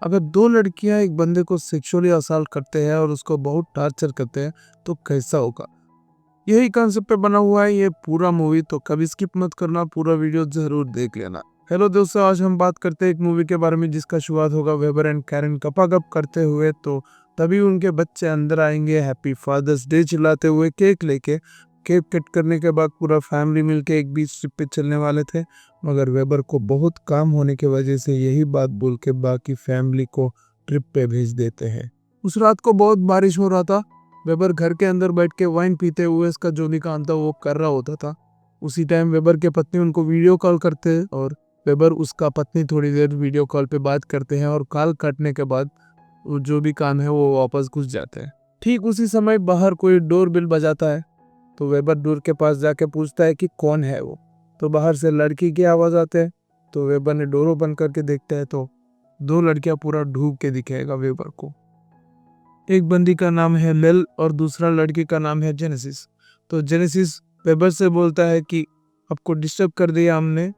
अगर दो लड़कियां एक बंदे को सेक्सुअली असॉल्ट करते हैं और उसको बहुत टॉर्चर करते हैं तो कैसा होगा। यही कॉन्सेप्ट पे बना हुआ है ये पूरा मूवी, तो कभी स्किप मत करना, पूरा वीडियो जरूर देख लेना। हेलो दोस्तों, आज हम बात करते हैं एक मूवी के बारे में जिसका शुरुआत होगा वेबर एंड कैरन गपागप करते हुए, तो तभी उनके बच्चे अंदर आएंगे हैप्पी फादर्स डे चिल्लाते हुए केक लेके। केक कट करने के बाद पूरा फैमिली मिलके एक बीच ट्रिप पे चलने वाले थे, मगर वेबर को बहुत काम होने की वजह से यही बात बोल के बाकी फैमिली को ट्रिप पे भेज देते हैं। उस रात को बहुत बारिश हो रहा था। वेबर घर के अंदर बैठ के वाइन पीते हुए इसका जो भी काम था वो कर रहा होता था। उसी टाइम वेबर के पत्नी उनको वीडियो कॉल करते हैं और वेबर उसका पत्नी थोड़ी देर वीडियो कॉल पे बात करते हैं और कॉल कटने के बाद वो जो भी काम है वो वापस घुस जाते हैं। ठीक उसी समय बाहर कोई डोर बेल बजाता है, तो वेबर डोर के पास जाके पूछता है कि कौन है वो। तो बाहर से लड़की की आवाज आते है, तो वेबर ने डोर ओपन करके देखता है तो दो लड़कियां पूरा ढूक के दिखेगा वेबर को। एक बंदी का नाम है मेल और दूसरा लड़की का नाम है जेनेसिस। तो जेनेसिस वेबर से बोलता है कि आपको डिस्टर्ब कर दिया हमने,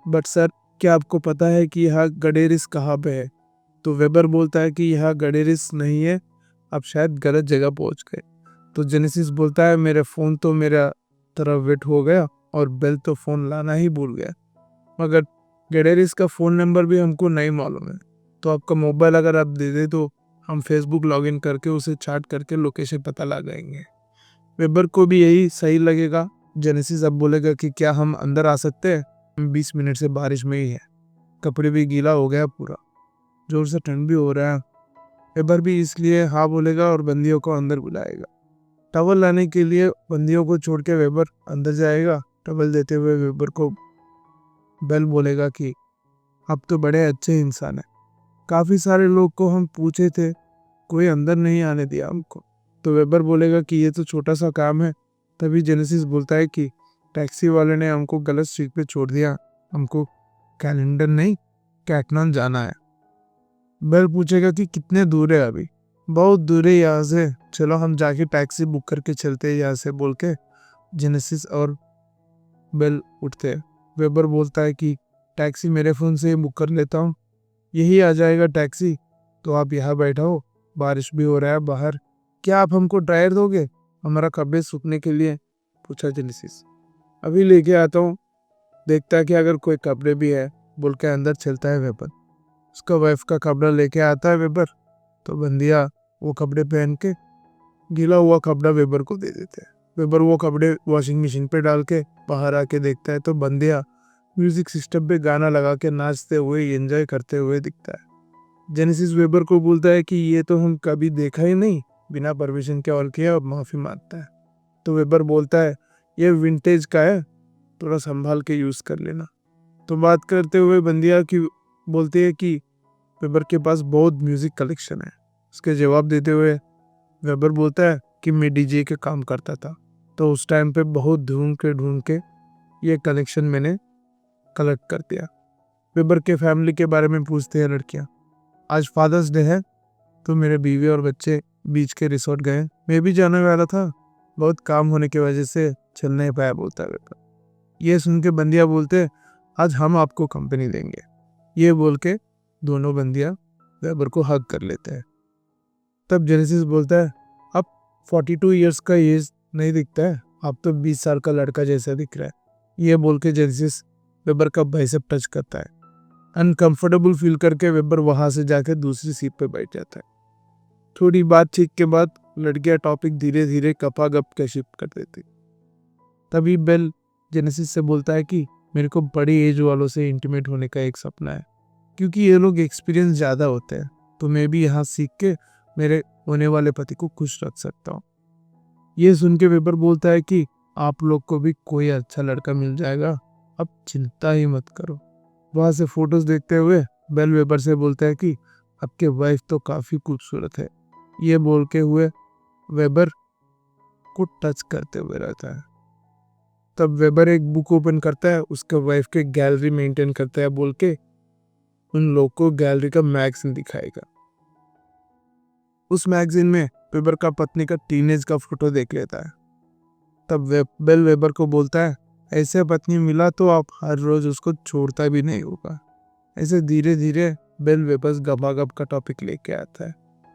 बट सर क्या आपको पता है कि यह गडेरिस कहाँ पे है। तो वेबर बोलता है कि यह गडेरिस नहीं है, आप शायद गलत जगह पहुंच गए। तो जेनेसिस बोलता है मेरे फ़ोन तो मेरा तरफ वेट हो गया और बेल तो फ़ोन लाना ही भूल गया, मगर गडेरिस का फ़ोन नंबर भी हमको नहीं मालूम है। तो आपका मोबाइल अगर आप दे दे तो हम फेसबुक लॉगिन करके उसे चैट करके लोकेशन पता लगाएंगे। वेबर को भी यही सही लगेगा। जेनेसिस अब बोलेगा कि क्या हम अंदर आ सकते हैं, 20 मिनट से बारिश में ही है, कपड़े भी गीला हो गया पूरा, जोर से ठंड भी हो रहा है। वेबर भी इसलिए हाँ बोलेगा और बंदियों को अंदर बुलाएगा। टवल लाने के लिए बंदियों को छोड़ के वेबर अंदर जाएगा। टवल देते हुए वेबर को बेल बोलेगा कि आप तो बड़े अच्छे इंसान हैं, काफ़ी सारे लोग को हम पूछे थे, कोई अंदर नहीं आने दिया हमको। तो वेबर बोलेगा कि ये तो छोटा सा काम है। तभी जेनेसिस बोलता है कि टैक्सी वाले ने हमको गलत स्ट्रीट पे छोड़ दिया, हमको कैलेंडर नहीं कैटनॉन जाना है। बेल पूछेगा कि कितने दूर है अभी। बहुत दूर है यहाँ से, चलो हम जाके टैक्सी बुक करके चलते हैं यहाँ से, बोल के जेनेसिस और बेल उठते हैं। वेबर बोलता है कि टैक्सी मेरे फ़ोन से ही बुक कर लेता हूँ, यही आ जाएगा टैक्सी, तो आप यहाँ बैठो, बारिश भी हो रहा है बाहर, क्या आप हमको ड्रायर दोगे हमारा कपड़े सूखने के लिए, पूछा जेनेसिस। अभी लेके आता हूँ। देखता है कि अगर कोई कपड़े भी है, बोल के अंदर चलता है वेबर। उसका वाइफ का कपड़ा लेके आता है वेबर, तो बंदिया वो कपड़े पहन के गीला हुआ कपड़ा वेबर को दे देते हैं। वेबर वो कपड़े वॉशिंग मशीन पे डाल के बाहर आके देखता है तो बंदिया म्यूजिक सिस्टम पे गाना लगा के नाचते हुए एंजॉय करते हुए दिखता है। जेनेसिस वेबर को बोलता है कि ये तो हम कभी देखा ही नहीं, बिना परमिशन के और किया, और माफ़ी मांगता है। तो वेबर बोलता है ये विंटेज का है, थोड़ा संभाल के यूज़ कर लेना। तो बात करते हुए बंदिया की बोलती है कि वेबर के पास बहुत म्यूज़िक कलेक्शन है। उसके जवाब देते हुए वेबर बोलता है कि मैं डीजे के काम करता था, तो उस टाइम पे बहुत ढूंढ के ये कलेक्शन मैंने कलेक्ट कर दिया। वेबर के फैमिली के बारे में पूछते हैं लड़कियां। आज फादर्स डे है, तो मेरे बीवी और बच्चे बीच के रिसोर्ट गए, मैं भी जाने वाला था, बहुत काम होने की वजह से चल नहीं पाया, बोलता है वेबर। ये सुन के बंदिया बोलते आज हम आपको कंपनी देंगे। ये बोल के दोनों बंदिया वेबर को हग कर लेते हैं। तब जेनेसिस बोलता है अब 42 ईयर्स का एज नहीं दिखता है, आप तो 20 साल का लड़का जैसा दिख रहा है। ये बोल के जेनेसिस वेबर का बाइसेप टच करता है। अनकंफर्टेबल फील करके वेबर वहां से जाकर दूसरी सीट पे बैठ जाता है। थोड़ी बातचीत के बाद लड़कियां टॉपिक धीरे धीरे गपागप के शिफ्ट कर देती। तभी बेल जेनेसिस से बोलता है कि मेरे को बड़ी एज वालों से इंटीमेट होने का एक सपना है, क्योंकि ये लोग एक्सपीरियंस ज़्यादा होते हैं, तो मैं भी यहाँ सीख के मेरे होने वाले पति को खुश रख सकता हूँ। ये सुन के वेबर बोलता है कि आप लोग को भी कोई अच्छा लड़का मिल जाएगा, अब चिंता ही मत करो। वहाँ से फोटोज देखते हुए बेल वेबर से बोलता है कि आपके वाइफ तो काफ़ी खूबसूरत है। ये बोल के हुए वेबर को टच करते हुए रहता है। तब वेबर एक बुक ओपन करता है, उसका वाइफ के गैलरी मेंटेन करता है बोल के उन लोग को गैलरी का मैगजीन दिखाएगा। उस मैगजीन में वेबर का पत्नी का टीनेज का फोटो देख लेता है। तब बेल वेबर को बोलता है ऐसे पत्नी मिला तो आप हर रोज उसको छोड़ता भी नहीं होगा। ऐसे धीरे धीरे बेल वेबर गबागब का टॉपिक लेके आता है।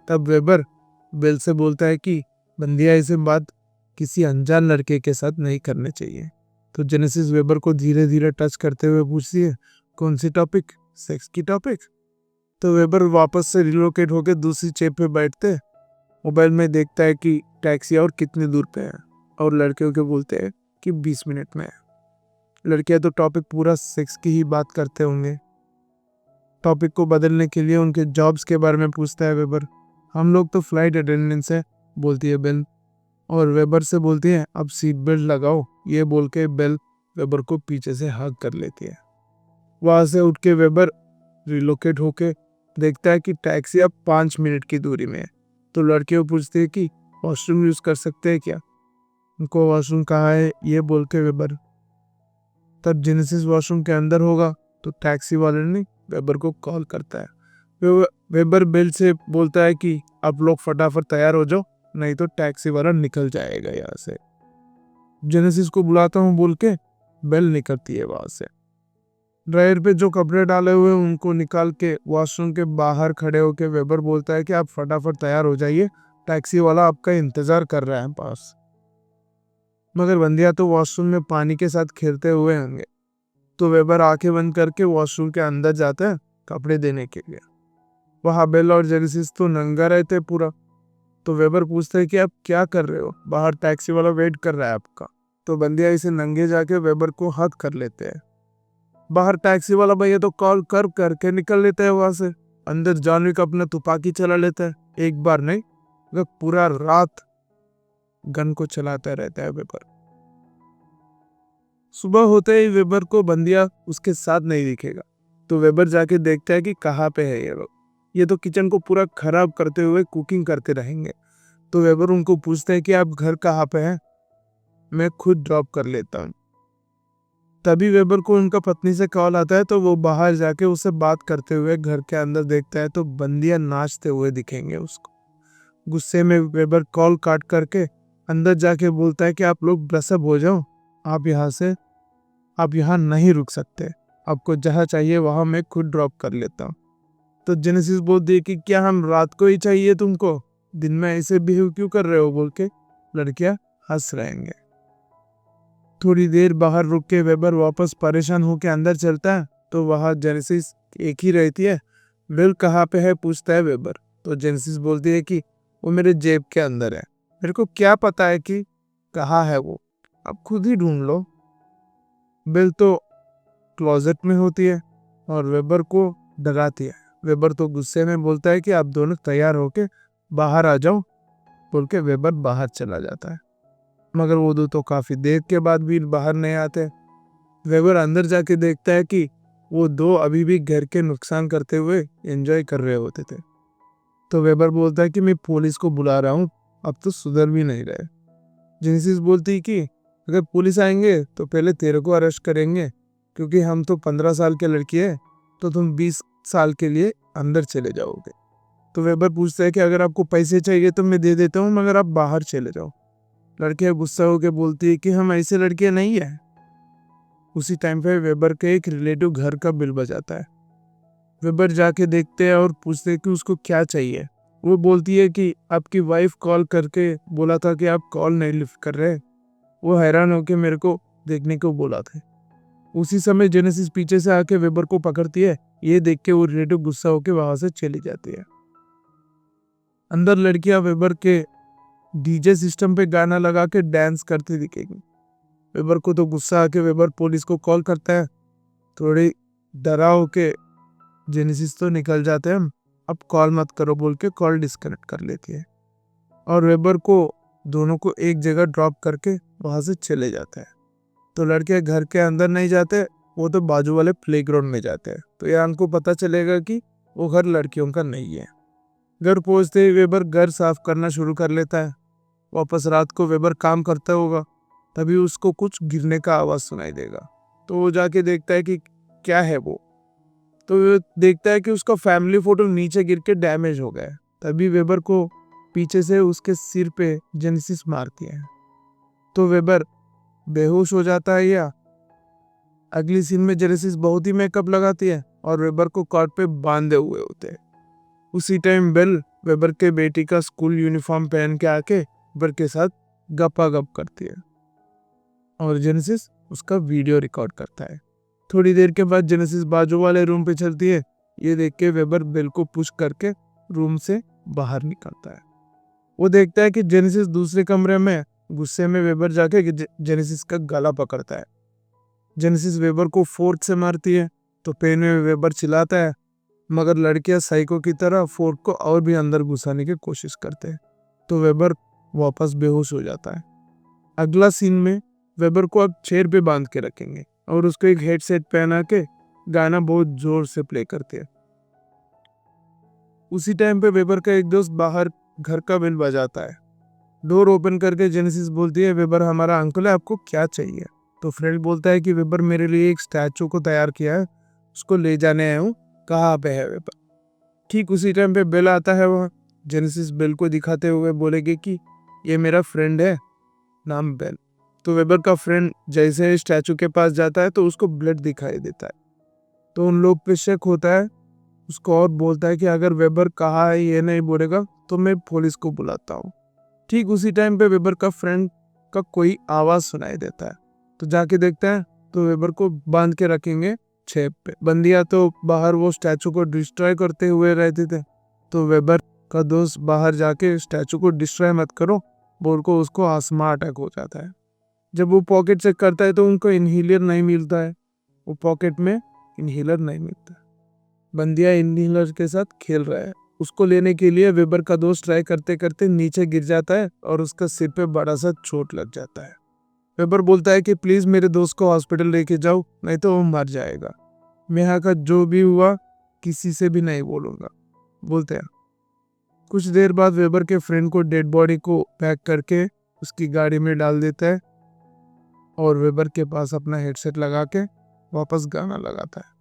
तब वेबर बेल से बोलता है कि बंदिया ऐसे बात किसी अनजान लड़के के साथ नहीं करने चाहिए। तो जेनेसिस वेबर को धीरे धीरे टच करते हुए पूछती है, कौन सी टॉपिक? सेक्स की टॉपिक। तो वेबर वापस से रिलोकेट होकर दूसरी चेप पे बैठते मोबाइल में देखता है कि टैक्सी और कितनी दूर पे है, और लड़कियों के बोलते हैं कि 20 मिनट में है। लड़कियां तो टॉपिक पूरा सेक्स की ही बात करते होंगे। टॉपिक को बदलने के लिए उनके जॉब्स के बारे में पूछता है वेबर। हम लोग तो फ्लाइट अटेंडेंट्स है, बोलती है बेल, और वेबर से बोलती है अब सीट बेल्ट लगाओ। ये बोल के बेल वेबर को पीछे से हग कर लेती है। वहां से उठ के वेबर रिलोकेट होके देखता है कि टैक्सी अब 5 मिनट की दूरी में है। तो लड़कियों पूछती है कि वॉशरूम यूज कर सकते हैं क्या? उनको वॉशरूम कहाँ है ये बोल के वेबर, तब जेनेसिस वॉशरूम के अंदर होगा तो टैक्सी वाले ने वेबर को कॉल करता है। वेबर बेल से बोलता है कि आप लोग फटाफट तैयार हो जाओ, नहीं तो टैक्सी वाला निकल जाएगा यहाँ से। जेनेसिस को बुलाता हूँ बोल के बेल निकलती है वहां से। ड्रायर पे जो कपड़े डाले हुए उनको निकाल के वॉशरूम के बाहर खड़े होके वेबर बोलता है कि आप फटाफट तैयार हो जाइए, टैक्सी वाला आपका इंतजार कर रहा है पास। मगर बंदिया तो वॉशरूम में पानी के साथ खेलते हुए होंगे। तो वेबर आंखें बंद करके वॉशरूम के अंदर जाता है कपड़े देने के लिए। वहां बेल और जेनेसिस तो नंगा रहते पूरा। तो वेबर पूछता है कि आप क्या कर रहे हो, बाहर टैक्सी वाला वेट कर रहा है आपका। तो बंदिया इसे नंगे जाके वेबर को हक कर लेते हैं। बाहर टैक्सी वाला भैया तो कॉल कर करके निकल लेते हैं वहां से। अंदर जॉन विक अपना तुपाकी चला लेता है, एक बार नहीं मगर पूरा रात गन को चलाता रहता है वेबर। सुबह होते ही वेबर को बंदिया उसके साथ नहीं दिखेगा। तो वेबर जाके देखता है कि कहाँ पे है ये लोग। ये तो किचन को पूरा खराब करते हुए कुकिंग करते रहेंगे। तो वेबर उनको पूछता है कि आप घर कहाँ पे हैं, मैं खुद ड्रॉप कर लेता हूँ। तभी वेबर को उनका पत्नी से कॉल आता है, तो वो बाहर जाके उससे बात करते हुए घर के अंदर देखता है तो बंदिया नाचते हुए दिखेंगे उसको। गुस्से में वेबर कॉल काट करके अंदर जाके बोलता है कि आप लोग ब्रशअप हो जाओ, आप यहाँ नहीं रुक सकते, आपको जहाँ चाहिए वहां मैं खुद ड्रॉप कर लेता हूँ। तो जेनेसिस बोलती है कि क्या हम रात को ही चाहिए तुमको, दिन में ऐसे बिहेव क्यों कर रहे हो बोल के लड़कियां हंस रहेंगे। थोड़ी देर बाहर रुक के वेबर वापस परेशान होके अंदर चलता है तो वहां जेनेसिस एक ही रहती है। बेल कहाँ पे है पूछता है वेबर। तो जेनेसिस बोलती है कि वो मेरे जेब के अंदर है, मेरे को क्या पता है कि कहाँ है वो, आप खुद ही ढूंढ लो। बेल तो क्लोजेट में होती है और वेबर को डराती है। वेबर तो गुस्से में बोलता है कि आप दोनों तैयार होके बाहर आ जाओ बोल के वेबर बाहर चला जाता है। मगर वो दो तो काफी देर के बाद भी बाहर नहीं आते। वेबर अंदर जाके देखता है कि वो दो अभी भी घर के नुकसान करते हुए एंजॉय कर रहे होते थे। तो वेबर बोलता है कि मैं पुलिस को बुला रहा हूँ, अब तो सुधर भी नहीं रहे। जेनेसिस बोलती है कि अगर पुलिस आएंगे तो पहले तेरे को अरेस्ट करेंगे, क्योंकि हम तो 15 साल के लड़की है, तो तुम 20 साल के लिए अंदर चले जाओगे। तो वेबर पूछता है कि अगर आपको पैसे चाहिए तो मैं दे देता हूँ, मगर आप बाहर चले जाओ। लड़कियां गुस्सा होकर बोलती है कि हम ऐसे लड़कियां नहीं है। उसी टाइम पे वेबर के एक रिलेटिव घर का बिल बजाता है। वेबर जाके देखते हैं और पूछते हैं कि उसको क्या चाहिए। वो बोलती है कि आपकी वाइफ कॉल करके बोला था कि आप कॉल नहीं लिफ्ट कर रहे। वो हैरान होकर मेरे को देखने को बोला था। उसी समय जेनेसिस पीछे से आके वेबर को पकड़ती है। ये देख के वो रिलेटिव गुस्सा होकर वहां से चली जाती है। अंदर लड़कियां वेबर के डीजे सिस्टम पे गाना लगा के डांस करती दिखेगी। वेबर को तो गुस्सा आके वेबर पुलिस को कॉल करता है। थोड़ी डरा होके जेनेसिस तो निकल जाते हैं, अब कॉल मत करो बोल के कॉल डिस्कनेक्ट कर लेती है और वेबर को दोनों को एक जगह ड्रॉप करके वहां से चले जाता है। तो लड़के घर के अंदर नहीं जाते, वो तो बाजू वाले प्लेग्राउंड में जाते हैं। तो यहाँ उनको पता चलेगा कि वो घर लड़कियों का नहीं है। घर पहुंचते ही वेबर घर साफ करना शुरू कर लेता है। वापस रात को वेबर काम करता होगा, तभी उसको कुछ गिरने का आवाज सुनाई देगा। तो वो जाके देखता है कि क्या है वो। तो वो देखता है कि उसका फैमिली फोटो नीचे गिर के डैमेज हो गया है। तभी वेबर को पीछे से उसके सिर पे जेनेसिस मारती है। तो वेबर बेहोश हो जाता है। या अगली सीन में जेनेसिस बहुत ही मेकअप लगाती है और वेबर को कॉट पे बांधे हुए होते हैं। उसी टाइम बेल वेबर के बेटी का स्कूल यूनिफॉर्म पहन के आके वेबर के साथ गपागप करती है और जेनेसिस उसका वीडियो रिकॉर्ड करता है। थोड़ी देर के बाद जेनेसिस बाजू वाले रूम पे चलती है। ये देख के वेबर बेल को पुश करके रूम से बाहर निकलता है। वो देखता है कि जेनेसिस दूसरे कमरे में। गुस्से में वेबर जाके जेनेसिस का गला पकड़ता है। जेनेसिस वेबर को फोर्क से मारती है तो पेन में वेबर चिल्लाता है, मगर लड़कियां साइको की तरह फोर्क को और भी अंदर घुसाने की कोशिश करते हैं तो वेबर वापस बेहोश हो जाता है। अगला सीन में वेबर को अब चेयर पे बांध के रखेंगे और उसको एक हेडसेट पहना के गाना बहुत जोर से प्ले करते हैं। उसी टाइम पे वेबर का एक दोस्त बाहर घर का बेल बजाता है। डोर ओपन करके जेनेसिस बोलती है, वेबर हमारा अंकल है, आपको क्या चाहिए? तो फ्रेड बोलता है कि वेबर मेरे लिए एक स्टैचू को तैयार किया है, उसको ले जाने आया हूँ, कहाँ पे है वेबर? ठीक उसी टाइम पे बेल आता है। वहाँ जेनेसिस बेल को दिखाते हुए बोलेगी कि ये मेरा फ्रेंड है, नाम बेल। तो वेबर का फ्रेंड जैसे स्टैचू के पास जाता है तो उसको ब्लड दिखाई देता है। तो उन लोग पे शक होता है उसको और बोलता है कि अगर वेबर कहाँ है ये नहीं बोलेगा तो मैं पुलिस को बुलाता हूँ। ठीक उसी टाइम पे वेबर का फ्रेंड का कोई आवाज सुनाई देता है तो जाके देखता है तो वेबर को बांध के रखेंगे छेप पे। बंदियां तो बाहर वो स्टैचू को डिस्ट्रॉय करते हुए रहते थे तो वेबर का दोस्त बाहर जाके स्टैचू को डिस्ट्रॉय मत करो बोल को उसको आसमा अटैक हो जाता है। जब वो पॉकेट चेक करता है तो उनको इनहेलर नहीं मिलता है। वो पॉकेट में इनहेलर नहीं मिलता। बंदिया इनहेलर के साथ खेल रहा है। उसको लेने के लिए वेबर का दोस्त ट्राई करते करते नीचे गिर जाता है और उसका सिर पे बड़ा सा चोट लग जाता है। वेबर बोलता है कि प्लीज मेरे दोस्त को हॉस्पिटल लेके जाओ, नहीं तो वो मर जाएगा। मैं यहाँ का जो भी हुआ किसी से भी नहीं बोलूंगा बोलते हैं। कुछ देर बाद वेबर के फ्रेंड को डेड बॉडी को पैक करके उसकी गाड़ी में डाल देता है और वेबर के पास अपना हेडसेट लगा के वापस गाना लगाता है।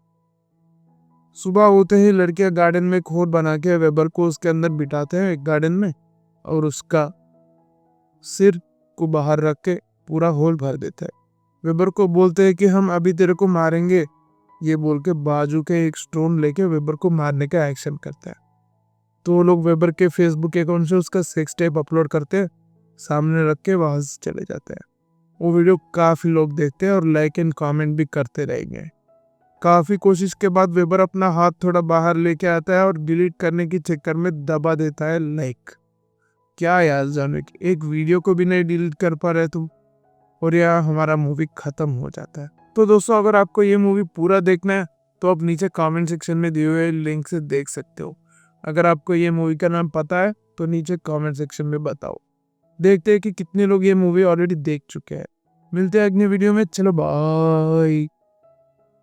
सुबह होते ही लड़कियां गार्डन में खोर बना के वेबर को उसके अंदर बिठाते हैं एक गार्डन में और उसका सिर को बाहर रख के पूरा होल भर देता है। वेबर को बोलते हैं कि हम अभी तेरे को मारेंगे, ये बोल के बाजू के एक स्टोन लेके वेबर को मारने का एक्शन करता है। तो वो लोग वेबर के फेसबुक अकाउंट से उसका सेक्स टेप अपलोड करते हैं, सामने रख के वहां से चले जाते हैं। वो वीडियो काफी लोग देखते हैं और लाइक एंड कमेंट भी करते रहेंगे। काफी कोशिश के बाद वेबर अपना हाथ थोड़ा बाहर लेके आता है और डिलीट करने के चक्कर में दबा देता है लाइक। क्या यार जाने की एक वीडियो को भी नहीं डिलीट कर पा रहे तुम, और यहाँ हमारा मूवी खत्म हो जाता है। तो दोस्तों अगर आपको ये मूवी पूरा देखना है तो आप नीचे कमेंट सेक्शन में दिए हुए लिंक से देख सकते हो। अगर आपको ये मूवी का नाम पता है तो नीचे कमेंट सेक्शन में बताओ। देखते हैं कि कितने लोग ये मूवी ऑलरेडी देख चुके हैं। मिलते हैं अगले वीडियो में, चलो बाय।